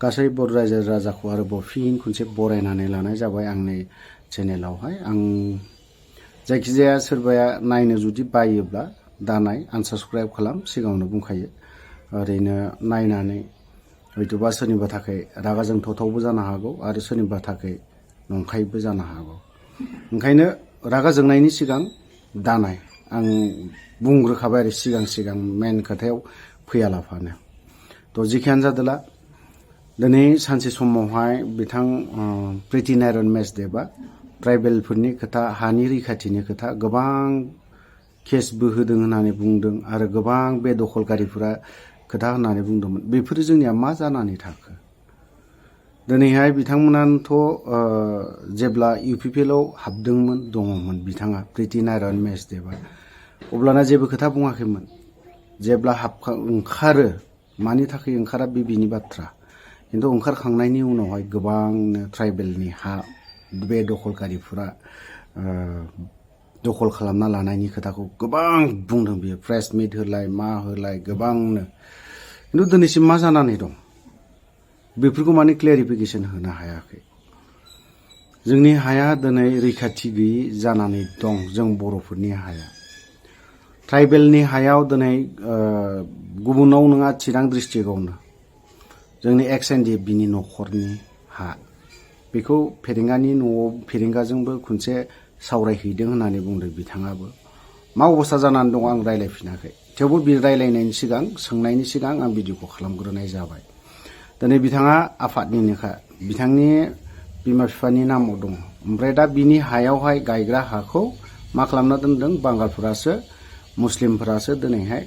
गासै बर' रायजो राजाखौ आरोबाव फिन खनसे बरायनानै लानाय जाबाय आंनि चेनेलावहाय। आं जायखिजाया सोरबाया नायनो जुदि बायोब्ला दानाय आनसाबस्क्राइब खालाम, सिगाङावनो बुंखायो। ओरैनो नायनानै हयथ'बा सोरनिबा थाखाय रागा जोंथावथावबो जानो हागौ आरो सोरनिबा थाखाय नंखायबो जानो हागौ। ओंखायनो रागा जोंनायनि सिगां दानाय आं बुंग्रोखाबाय आरो सिगां मेन खोथायाव फैयालाफानो। थ' जिखियानो जादोला दिनै सानसे समावहाय बिथां प्रिति नारायण मेसदेबा ट्राइबेलफोरनि खोथा, हानि रैखाथिनि खोथा गोबां केसबो होदों होननानै बुंदों आरो गोबां बे दखलकारिफोरा खोथा होननानै बुंदोंमोन। बेफोरो जोंनिया मा जानानै थाखो? दिनैहाय बिथांमोनानोथ' जेब्ला UPPLआव हाबदोंमोन दङमोन बिथाङा प्रिति नारायण मेसदेबा, अब्लाना जेबो खोथा बुङाखैमोन। जेब्ला ओंखारो, मानि थाखाय ओंखारा बे बिनि बाथ्रा। खिन्थु ओंखारखांनायनि उनावहाय गोबांनो ट्राइबेलनि हा बे दखलकारिफोरा दखल खालामना लानायनि खोथाखौ गोबां बुंदों बियो। प्रेस मिट होलाय मा होलाय गोबांनो। खिन्थु दिनैसिम मा जानानै दं बेफोरखौ माने क्लेरिफिकेसन होनो हायाखै। जोंनि हाया दिनै रैखाथि गैयि जानानै दं, जों बर'फोरनि हाया। ट्राइबेलनि हायाव दिनै गुबुनाव नङा, चिरां डिस्ट्रिक्टआवनो जोंनि XNDF बिनि न'खरनि हा, बेखौ फेरेंगानि न'आव फेरेंगाजोंबो खनसे सावरायहैदों होननानै बुंदों बिथाङाबो। मा अबस्था जानानै दं आं रायलायफिनाखै, थेवबो बे रायलायनायनि सिगां, सोंनायनि सिगां आं भिडिअखौ खालामग्रोनाय जाबाय। दिनै बिथाङा आफादनिनोखा, बिथांनि बिमा बिफानि नामाव दङ। ओमफ्राय दा बिनि हायावहाय गायग्रा हाखौ मा खालामना दोनदों बांगालफोरासो, मुस्लिमफोरासो दिनैहाय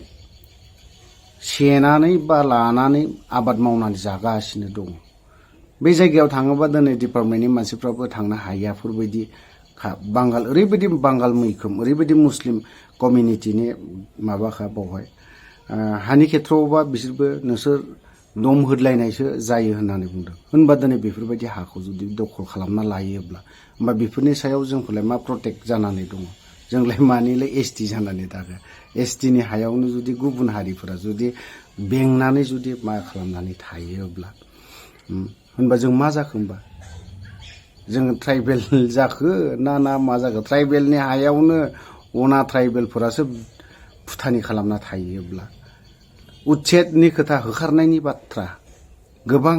सेनानै बा लानानै आबाद मावनानै जागासिनो दङ। बे जायगायाव थाङोबा दिनै डिपार्टमेन्टनि मानसिफ्राबो थांनो हायाफोरबायदि बांगाल, ओरैबायदि बांगाल मैखोम, ओरैबायदि मुस्लिम कमिउनिटिनि माबाखा बावहाय। हानि खेथ्रआवबा बिसोरबो नोंसोर दम होदलायनायसो जायो होननानै बुंदों। होनबा दिनै बेफोरबायदि हाखौ जुदि दखल खालामना लायोब्ला, होमबा बेफोरनि सायाव जोंखौलाय मा प्रटेक्ट जानानै दङ? जोंलाय मानिलाय ST जानानै थागोन? STनि हायावनो जुदि गुबुन हारिफोरा जुदि बेंनानै जुदि मा खालामनानै थायोब्ला, होनबा जों मा जाखो? होनबा जों ट्राइबेल जाखो ना मा जाखो? ट्राइबेलनि हायावनो अना ट्राइबेलफोरासो फुथानि खालामना थायोब्ला, उच्छेदनि खोथा, होखारनायनि बाथ्रा, गोबां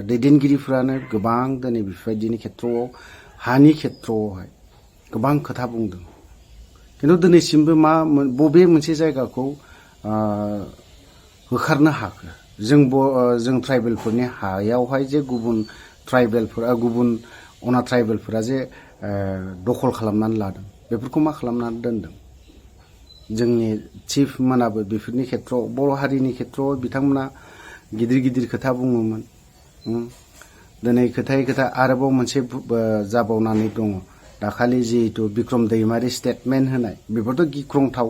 दैदेनगिरिफ्रानो गोबां दिनै बेफोरबायदिनि खेथ्रआव, हानि खेथ्रआवहाय गोबां खोथा बुंदों। खिन्थु दिनैसिमबो बबे मोनसे जायगाखौ होखारनो हाखो? जों ट्राइबेलफोरनि हायावहाय जे गुबुन ट्राइबेलफोरा, गुबुन अना ट्राइबेलफोरा जे दखल खालामनानै लादों, बेफोरखौ मा खालामनानै दोनदों? जोंनि चिफ मोनाबो बेफोरनि खेथ्रआव, बर' हारिनि खेथ्रआव बिथांमोना गिदिर गिदिर खोथा बुङोमोन। दिनै खोथायै खोथा आरोबाव मोनसे जाबावनानै दङ। दाखालि जिहेतु बिक्रम दैमारि स्टेटमेन्ट होनाय, बेफोरथ' गिख्रंथाव,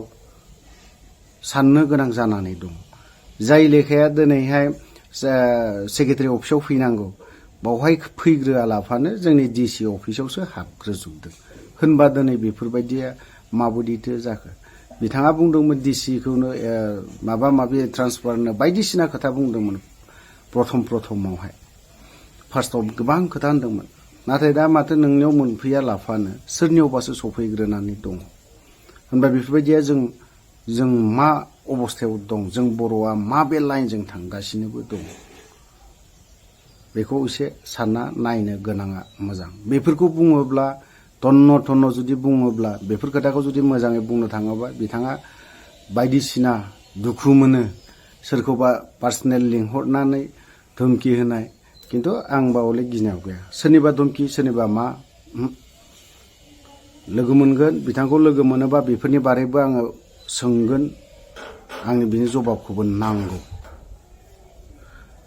साननो गोनां जानानै दं। जाय लेखाया दिनैहाय सेक्रेटारि अफिसाव फैनांगौ, बावहाय फैग्रोआलाफानो जोंनि DC अफिसावसो हाबग्रोजोबदों। होनबा दिनै बेफोरबायदिया माबायदिथो जाखो? बिथाङा बुंदोंमोन DCखौनो माबा माबि ट्रान्सफारनो बायदिसिना खोथा बुंदोंमोन प्रथमावहाय, फार्स्टआव गोबां खोथा होनदोंमोन। नाथाय दा माथो नोंनियाव मोनफैया लाफानो सोरनियावबासो सफैग्रोनानै दङ। होनबा बेफोरबायदिया जों मा अबस्थायाव दं? जों बर'आ माबे लाइनजों थांगासिनोबो दं? बेखौ एसे सानना नायनो गोनाङा मोजां। बेफोरखौ बुङोब्ला, तन्न जुदि बुङोब्ला, बेफोर खोथाखौ जुदि मोजाङै बुंनो थाङोबा, बिथाङा बायदिसिना दुखु मोनो, सोरखौबा पार्सनेल लिंहरनानै धमकि होनाय। खिन्थु आं बावले गिनायाव गैया। सोरनिबा धमकि, सोरनिबा मा लोगो मोनगोन, बिथांखौ लोगो मोनोबा बेफोरनि बारैबो आङो सोंगोन, आंनि बिनि जबाबखौबो नांगौ।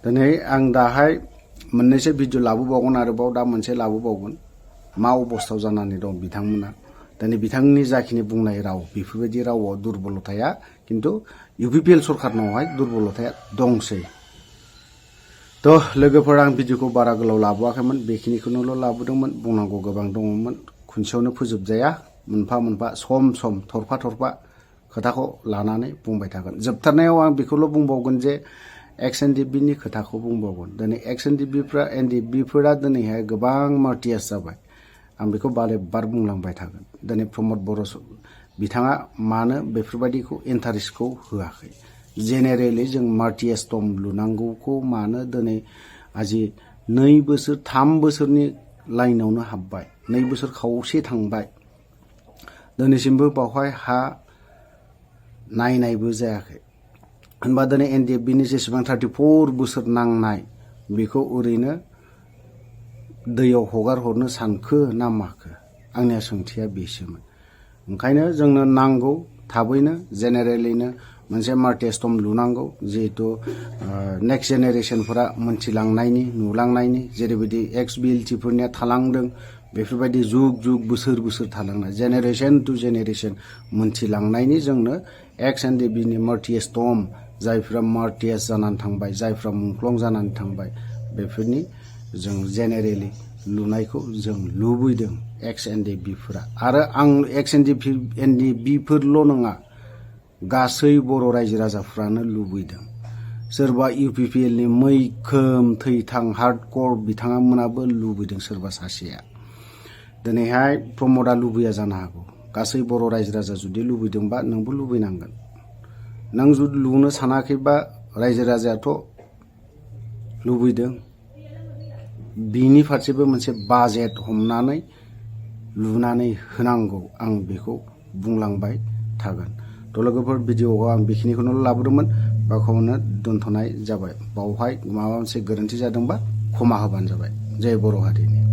दिनै आं दाहाय मोननैसो भिडिअ लाबोबावगोन, आरोबाव दा मोनसे लाबोबावगोन। मा अबस्थायाव जानानै दं बिथांमोना? दिनै बिथांनि जाखिनि बुंनाय राव, बेफोरबायदि रावाव दुरबलथाया खिन्थु UPPL सरखारनावहाय दुरबलथाया दंसै। थ' लोगोफोर, आं भिडिअखौ बारा गोलाव लाबोआखैमोन, बेखिनिखौनोल' लाबोदोंमोन। बुंनांगौ गोबां दङमोन, खनसेयावनो फोजोबजाया। मोनफा मोनफा सम थरफा थरफा खोथाखौ लानानै बुंबाय थागोन। जोबथारनायाव आं बेखौल' बुंबावगोन जे एक्स एन डि बिनि खोथाखौ बुंबावगोन। दिनै एक्स एन डि बिफोरा दिनैहाय गोबां मार्टियास जाबाय। आं बेखौ बारे बार बुंलांबाय थागोन। दिनै प्रमद बर' बिथाङा मानो बेफोरबायदिखौ इन्टारेस्टखौ होआखै। जेनेरेलि जों मार्टियास टम लुनांगौखौ मानो दिनै आजि 2 बोसोर 3 बोसोरनि लाइनावनो हाबबाय, 2 बोसोर खावसे थांबाय, दिनैसिमबो बावहाय हा नायनायबो जायाखै। होनबा दिनै NDFBनि जेसेबां 34 बोसोर नांनाय बेखौ ओरैनो दैयाव हगार हरनो सानखो ना माखो? आंनिया सोंथिया बेसोमोन। ओंखायनो जोंनो नांगौ थाबैनो जेनेरेलिनो मोनसे मार्टियास टम लुनांगौ, जिहेतु नेक्स्ट जेनेरेसनफोरा मोनथिलांनायनि नुलांनायनि, जेरैबायदि एक्स बिएलटिफोरनिया थालांदों बेफोरबायदि जुग जुग बोसोर बोसोर थालांनाय, जेनेरेसन टु जेनेरेसन मोनथिलांनायनि जोंनो एक्स एन डि बिनि मार्टियास टम, जायफ्रा मार्टियास जानानै थांबाय, जायफ्रा मुंख्लं जानानै थांबाय, बेफोरनि जों जेनेरेलि लुनायखौ जों लुबैदों एक्स एन डि बिफोरा। आरो आं एक्स एन डि बिफोरल' नङा, गासै बर' रायजो राजाफ्रानो लुबैदों। सोरबा UPPLनि मैखोम थैथां हार्डकर बिथांमोनाबो लुबैदों सोरबा सासेया। दिनैहाय प्रमदा लुबैया जानो हागौ। गासै बर' रायजो राजा जुदि लुबैदोंबा नोंबो लुबैनांगोन। नों जुदि लुनो सानाखैबा रायजो राजायाथ' लुबैदों। बिनि फारसेबो मोनसे बाजेट हमनानै लुनानै होनांगौ, आं बेखौ बुंलांबाय थागोन। थ' लोगोफोर, भिडिअ'आव आं बेखिनिखौनो लाबोदोंमोन, बाखौनो दोनथ'नाय जाबाय। बावहाय माबा मोनसे गोरोन्थि जादोंबा क्षमा होबानो जाबाय। जय बर' हारिनि।